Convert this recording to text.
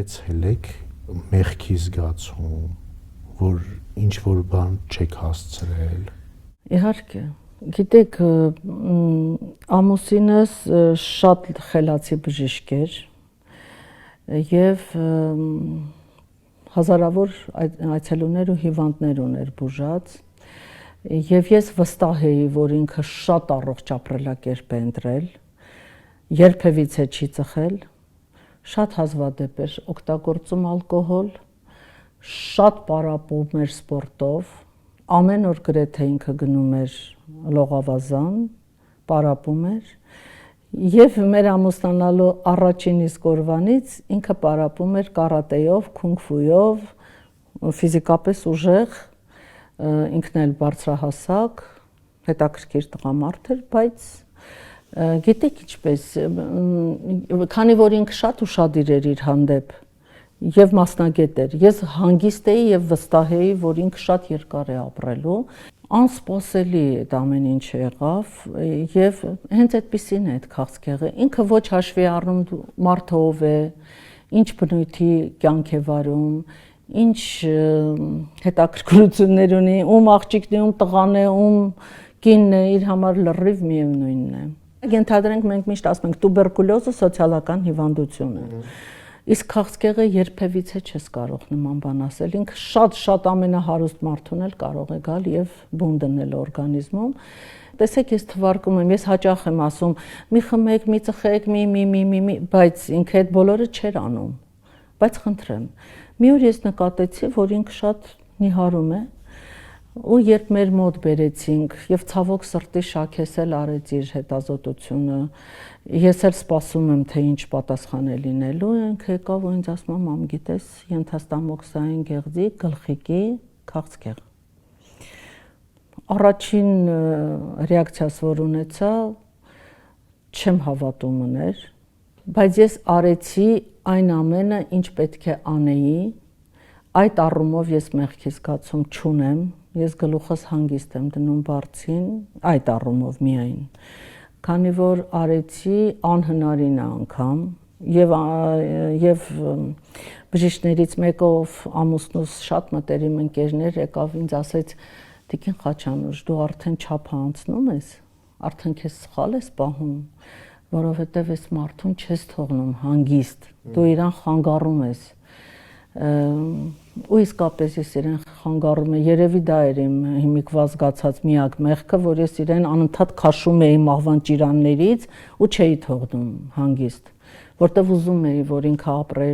ունեցել եք մեղքի զգացում, որ ինչ որ բան չեք հասցրել։ Իհարկե, գիտեք, ամուսինս շատ խելացի բժիշկ էր եւ հազարավոր այցելուներ ու հիվանդներ ուներ բուժած եւ ես վստահ էի, որ ինքը շատ առողջ ապրելակերպ է ընտրել, երբևիցե չի ծխել, շատ հազվադեպ էր օգտագործում ալկոհոլ, շատ պարապում էր սպորտով, ամեն օր գրեթե ինքը գնում էր լողավազան, պարապում էր եւ մեր ամուսնանալու առաջին իսկ օրվանից ինքը պարապում էր կարատեով, քունգֆույով, ֆիզիկապես ուժեղ, ինքն էլ բարձրահասակ, հետաքրքիր տղամարդ էր, բայց գիտեք ինչպես, քանի որ ինքը շատ ուշադիր էր իր հանդեպ եւ մասնագետ էր, ես հանգիստ էի եւ վստահ էի, որ ինքը շատ երկար է ապրելու, անսպասելի այդ ամեն ինչ եղավ եւ հենց այդպեսին է այդ քաղցկեղը, ինքը ոչ հաշվի առնում մարդը ով է, ինչ բնույթի կյանք է վարում, ինչ հետաքրքրություններ ունի, ում աղջիկն է, ում տղան է, ում կինն է, իր համար լրիվ միևնույնն է։ Ենթադրենք մենք միշտ ասում ենք տուբերկուլյոզը սոցիալական հիվանդություն է։ Իսկ քաղցկեղը երբևիցե չես կարող նման բան ասել։ Ինքը շատ ամենահարուստ մարդուն էլ կարող է գալ եւ բուն դնել օրգանիզմում։ Տեսեք, ես թվարկում եմ, ես հաճախ եմ ասում՝ մի խմեք, մի ծխեք, բայց ինքը այդ բոլորը չէր անում։ Բայց խնդրեմ, մի օր ես նկատեցի, որ ինքը շատ նիհարում է, ու երբ մեր մոտ բերեցինք եւ ցավոք սրտի շաքես էլ արեց իր հետազոտությունը, ես էլ սպասում եմ, թե ինչ պատասխան է լինելու, ինքը եկավ ու ինձ ասում է՝ մամ, գիտես, ենթաստամոքսային գեղձի գլխիկի քաղցկեղ։ Առաջին ռեակցիաս, որ ունեցա, չեմ հավատում ուներ, բայց ես արեցի այն ամենը, ինչ պետք է անեի, այդ առումով ես մեղքի զգացում չունեմ, ես գլուխս հանգիստ եմ դնում բարձին, այդ առումով միայն, քանի որ արեցի անհնարին անգամ եւ բժիշկներից մեկը, ով ամուսնուս շատ մտերիմ ընկերներ, եկավ ինձ ասեց՝ Տիկին Խաչանուշ, դու արդեն չափը անցնում ես, արդեն քեզ սխալ ես պահում, որովհետեւ այս մարդուն չես թողնում հանգիստ, դու իրան խանգարում ես։ Ու իսկապես ես իրեն խանգարում եմ, երևի դա էր իմ հիմիկվա զգացած միակ մեղքը, որ ես իրեն անընդհատ քաշում էի մահվան ճիրաններից ու չէի թողնում հանգիստ, որտեվ ուզում էի, որ ինքը ապրեր